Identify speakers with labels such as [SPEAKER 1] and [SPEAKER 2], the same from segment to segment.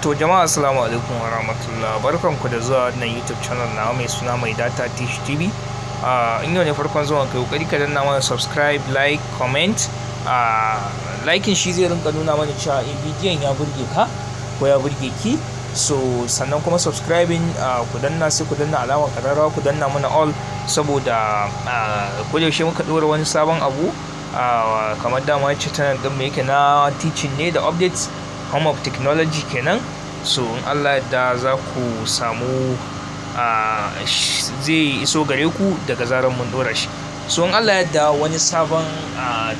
[SPEAKER 1] To jama'a assalamu alaikum wa rahmatullah, barkanku da zuwa wannan YouTube channel na mai suna mai data Tish TV. In yau ne farkon zuwan kai kokari ka danna mana subscribe, like, comment. Liking shi zai rinka nuna mana cewa bidiyon ya burge ka ko ya burge ki. So sannan kuma subscribing ku danna, sai ku danna alamar kararrawa, ku danna mana all, saboda ko da yaushe muka dora wani sabon abu kamar dama wacce channel din mu yake na teaching ne da updates, home of technology kenan. So in Allah yadda za ku samu zai iso gare ku daga zarar mun dora shi. So in Allah yadda wani sabon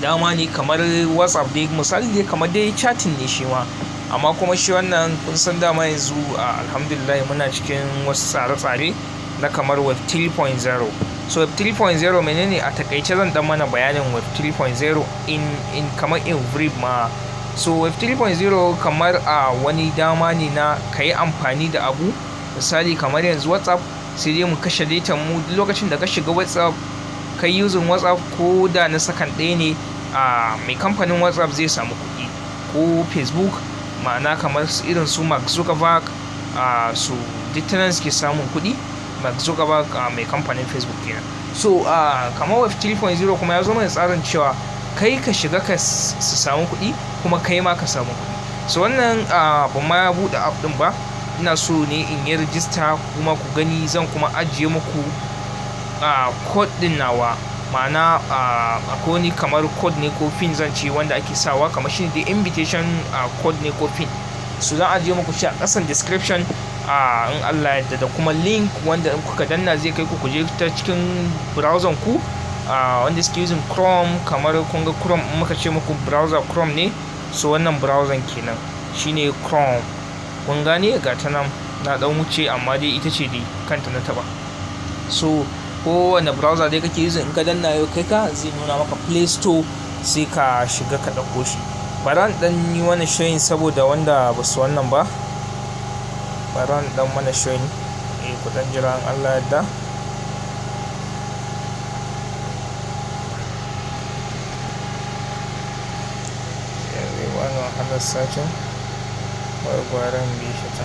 [SPEAKER 1] dama ne kamar WhatsApp dai, misali dai kamar dai chatting ne shi ma, amma kuma shi wannan kun san dama yanzu alhamdulillah muna cikin wasu tsare-tsare na kamar web 3.0. So web 3.0 menene a takaice zan dan mana bayanin web 3.0 in kamar in brief ma. So web 3.0 kamar wani dama ne na ka yi amfani da abu, misali kamar yanzu WhatsApp, sai dai mu kashe data mu duk lokacin da ka shiga WhatsApp ka yi using WhatsApp ko da na sakan ɗaya ne, mai kamfanin WhatsApp zai samu kuɗi, ko Facebook, ma'ana kamar irin su Mark Zuckerberg, su dukkanin suke samun kuɗi. Mark Zuckerberg mai kamfanin Facebook kenan. So kamar web 3.0 kuma ya zo mana tsarin cewa kai ka shiga ka su samu kuɗi kuma kai ma ka samu kuɗi. So wannan ban ma buɗe app ɗin ba, ina so ne in yi rijista kuma ku gani, zan kuma ajiye muku code ɗin nawa, ma'ana akwai wani kamar code ne ko pin zan ce wanda ake sawa, kamar shi ne invitation code ne ko pin. So zan ajiye muku shi a ƙasan description in Allah yadda, da kuma link wanda in kuka danna zai kai ku kuje ta cikin browser ku wanda suke using Chrome. Kamar kun ga Chrome, in muka ce muku browser Chrome ne, so wannan browser kenan shine Chrome. Kun gane ga ta nan na dan wuce, amma dai ita ce dai kanta na taba. So kowane browser dai kake using, in ka danna yau kai ka zai nuna maka Play Store, sai ka shiga ka dauko shi. Bara dan yi wannan showing saboda wanda ba su wannan ba, bara dan mana showing, ku dan jira in Allah yadda. Wannan hana sacin gwargwaran bishi ta.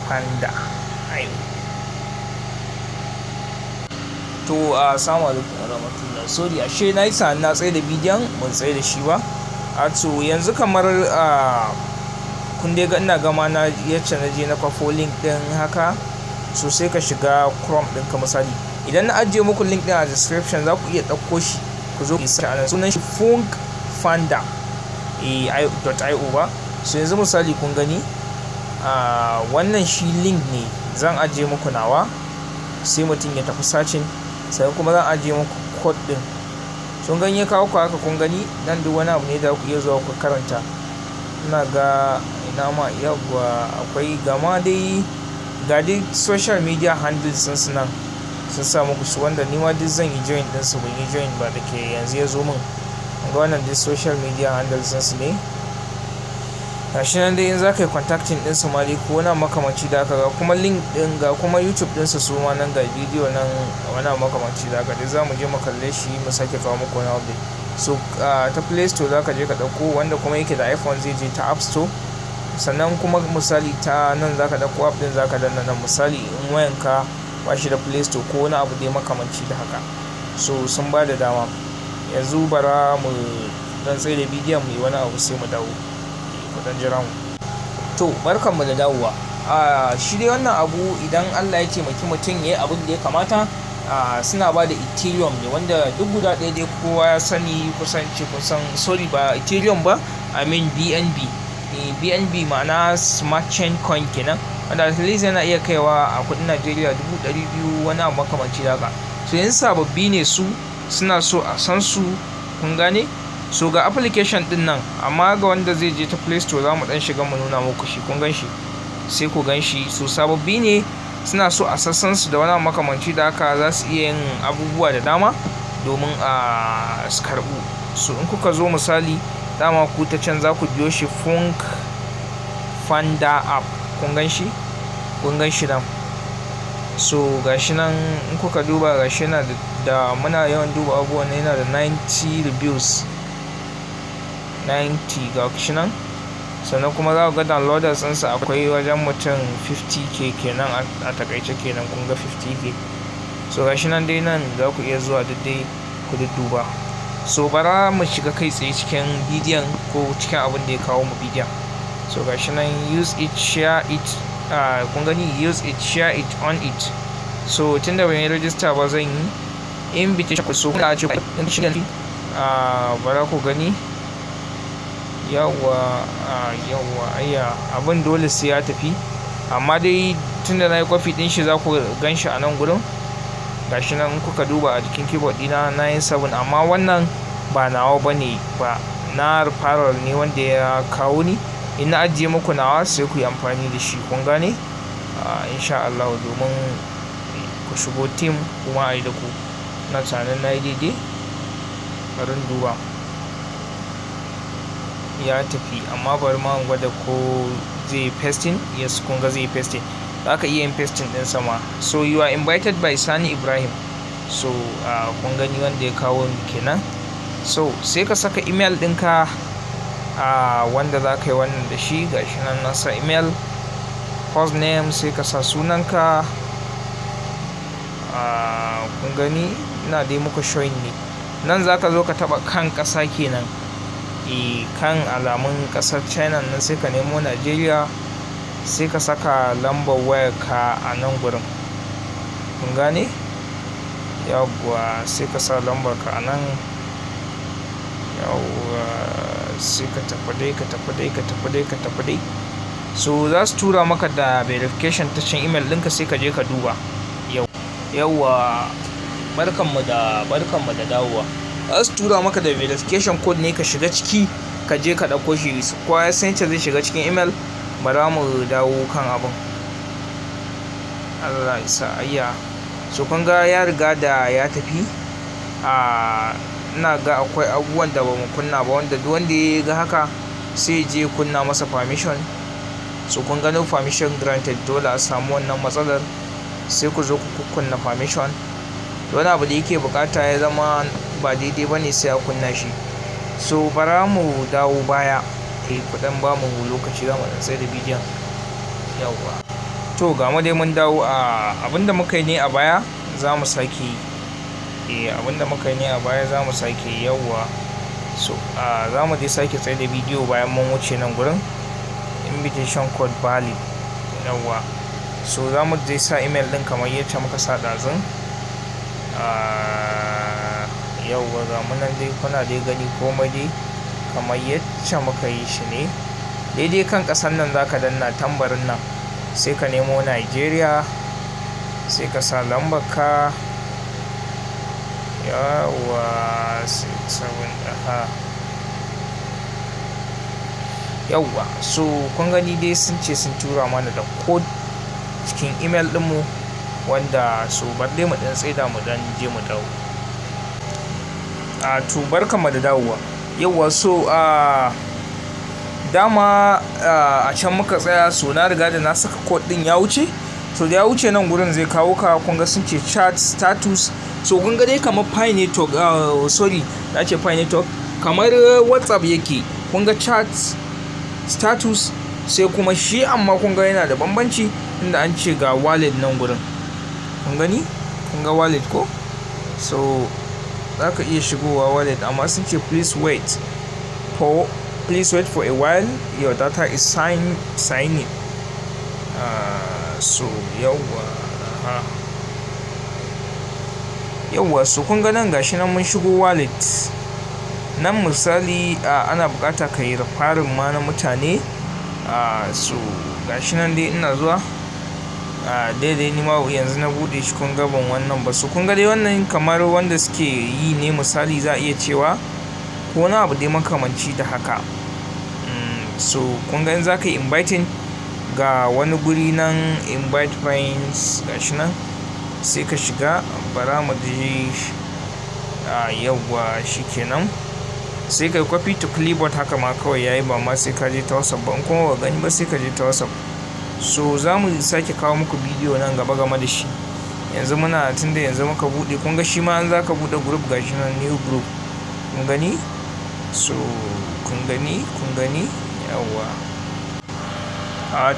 [SPEAKER 1] Panda. To assalamu alaikum warahmatullahi. Sorry, ashe na yi sa'an na tsaye da bidiyon mun tsaye da shi ba. To yanzu kamar kun dai ga ina gama na yacce na je na kwafo link din haka, so sai ka shiga Chrome din ka. Misali idan na ajiye muku link din a description, za ku iya ɗauko shi ku zo ku sa anan, sunan shi funkfanda.io ba. So yanzu misali kun gani wannan shi link ne, zan ajiye muku nawa, sai mutum ya tafi sacin, sai kuma zan ajiye muku code din. Sun ganye kawo ku haka, kun gani nan duk wani abu ne da ku iya zuwa ku karanta. Ina ga ina ma yawwa akwai gama dai ga dai social media handles sun nan sun sa muku su, wanda ni ma duk zan yi join din su, ban yi join ba da ke yanzu ya zo min. Ga wannan dai social media handles sun ne, gashi nan dai in za ka yi contacting din su ma dai ko wani makamanci da aka ga kuma link din, ga kuma YouTube din su ma nan, ga bidiyo nan wani makamanci da aka dai za mu je mu kalle shi mu sake kawo muku wani update. So ta Play Store za ka je ka ɗauko, wanda kuma yake da iPhone zai je ta App Store. Sannan kuma misali ta nan za ka ɗauko app din, za ka danna nan, misali in wayanka ba shi da Play Store ko wani abu dai makamanci da haka. So sun ba da dama. Yanzu bara mu dan tsaye da bidiyon mu yi wani abu sai mu dawo. Dan jira mu. To barkanmu da dawowa. Shi dai wannan abu idan Allah ya taimaki mutum ya yi abin da ya kamata, suna ba da Ethereum ne, wanda duk guda ɗaya dai kowa ya sani kusan, sorry ba Ethereum ba, I mean BNB. BNB ma'ana Smart Chain Coin kenan, wanda at least yana iya kaiwa a kudin Najeriya 200,000 wani abu makamanci da haka. So yanzu sababbi ne su, suna so a san su, kun gane. So ga application din nan, amma ga wanda zai je ta Play Store za mu dan shiga mu nuna muku shi, kun gan shi, sai ku gan shi. So sababbi ne suna so a sassan su da wani makamanci da haka za su iya yin abubuwa da dama domin a su karɓu. So in kuka zo misali dama ku ta can za ku biyo shi funk fanda app, kun gan shi nan. So gashi nan in kuka duba gashi yana da muna yawan duba abubuwan, yana da 90 reviews, 90 gashi nan. Sannan kuma za ku ga downloaders ɗinsa akwai wajen mutum 50k kenan a takaice kenan, kun ga 50k. So gashi nan dai nan za ku iya zuwa dai ku duba. So bara mu shiga kai tsaye cikin bidiyon ko cikin abin da ya kawo mu bidiyon. So gashi nan use it, share it, kun gani use it, share it, on it. So tunda ban yi register ba zan yi invitation ku, so kuna ce in shiga bara ku gani yawa ayya abin dole sai ya tafi, amma dai tunda na yi kwafi din shi za ku gan shi a nan gurin. Gashi nan in kuka duba a jikin keyboard dina 97, amma wannan ba nawa bane ba, na referral ne wanda ya kawo ni. In na ajiye muku nawa sai ku yi amfani da shi, kun gane insha Allah, domin ku shigo team kuma a yi da ku. Na tunanin na yi daidai, bari duba ya tafi, amma bari ma gwada ko zai pasting. Yes, kun ga zai pasting, za ka iya yin pasting din sama. So you are invited by Sani Ibrahim. So kun gani wanda ya kawo ni kenan. So sai ka saka email ɗinka wanda za ka yi wannan da shi. Gashi nan na sa email, first name, sai ka sa sunanka. Kun gani ina dai muku showing ne. Nan za ka zo ka taba kan ƙasa kenan, kan alamun ƙasar China nan, sai ka nemo Najeriya, sai ka saka lambar wayar ka a nan gurin, kun gane yawwa. Sai ka sa lambar ka a nan yawwa, sai ka tafi dai. So za su tura maka da verification ta cikin email ɗinka, sai ka je ka duba. Yawwa barkanmu da dawowa. Za su tura maka da verification code ne, ka shiga ciki ka je ka ɗauko shi. Kowa ya san zai shiga cikin email. Bara mu dawo kan abin. Allah isa ayya. So kun ga ya riga da ya tafi. Ina ga akwai abubuwan da bamu kunna ba, wanda duk wanda ya ga haka sai je kunna masa permission. So kun ga no permission granted, dole a samu wannan matsalar. Sai ku zo ku kunna permission. Wani abu da yake bukata ya zama ba daidai bane sai a kunna shi. So bara mu dawo baya, kudan ba mu lokaci za mu tsaye da bidiyon. Yawwa to ga mu dai mun dawo. Abinda muka yi ne a baya za mu sake yawwa. So za mu dai sake tsaye da bidiyo bayan mun wuce nan gurin invitation code valid. Yawwa so za mu dai sa email din kamar yadda muka sa ɗazun. Yawwa ga mu nan dai kuna dai gani komai dai kamar yadda muka yi shi ne. Daidai kan ƙasar nan za ka danna tambarin nan, sai ka nemo Nigeria, sai ka sa lambar ka. Yawwa 67 yawwa. So kun gani dai sun ce sun tura mana da code cikin email ɗinmu, wanda so bar dai mu ɗan tsaida mu dan je mu dawo. To barkanmu da dawowa. Yawwa so dama a can muka tsaya. So na riga da na saka code din ya wuce. So da ya wuce nan gurin zai kawo ka, kun ga sun ce chat status. So kun ga dai kamar Pi network, na ce Pi network kamar WhatsApp yake. Kun ga chat status, sai kuma shi amma kun ga yana da bambanci, inda an ce ga wallet nan gurin. Kun gani? Kun ga wallet ko? So za ka iya shigowa wallet, amma sun ce please wait for a while, your data is signing. So yawwa so kun ga nan gashi nan mun shigo wallet nan. Misali ana bukata ka yi referring ma na mutane. So gashi nan dai ina zuwa daidai ni ma yanzu na bude shi, kun ga ban wannan ba. So kun ga dai wannan kamar wanda suke yi ne, misali za a iya cewa ko na abu dai makamanci da haka. So kun ga in za ka yi inviting ga wani guri nan invite friends gashi nan sai ka shiga. Bara mu je yawwa shikenan sai kai copy to clipboard haka ma kawai yayi, ba ma sai ka je ta WhatsApp ba. In kuma ba gani ba sai ka je ta WhatsApp. So za mu sake kawo muku bidiyo nan gaba game da shi. Yanzu muna tunda yanzu muka bude, kun ga shi ma an zaka bude group gashi nan new group, kun gani. So kun gani yawwa.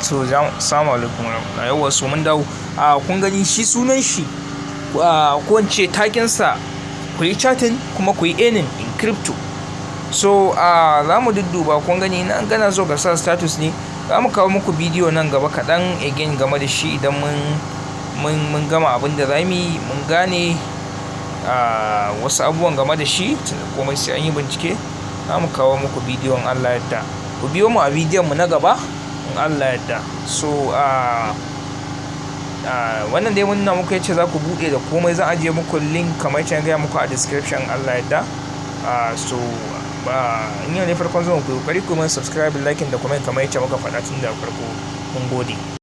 [SPEAKER 1] To assalamu alaikum warahmatullahi. Yawwa so mun dawo. Kun gani shi sunan shi ko in ce takin sa ku yi chatting kuma ku yi earning in crypto. So za mu dudduba, kun gani nan gana so ka sa status ne, za mu kawo muku bidiyo nan gaba kaɗan again game da shi idan mun gama abin da za mu yi, mun gane wasu abubuwan game da shi, komai sai an yi bincike. Za mu kawo muku bidiyon Allah yadda. Ku biyo mu a bidiyon mu na gaba in Allah yadda. So wannan dai mun nuna muku yace za ku buɗe da komai, zan ajiye muku link kamar yadda gaya muku a description Allah yadda. So in yau ne farkon zuwa ku kokari ku subscribe, like da comment kamar yadda muka faɗa tun da farko. Mun gode.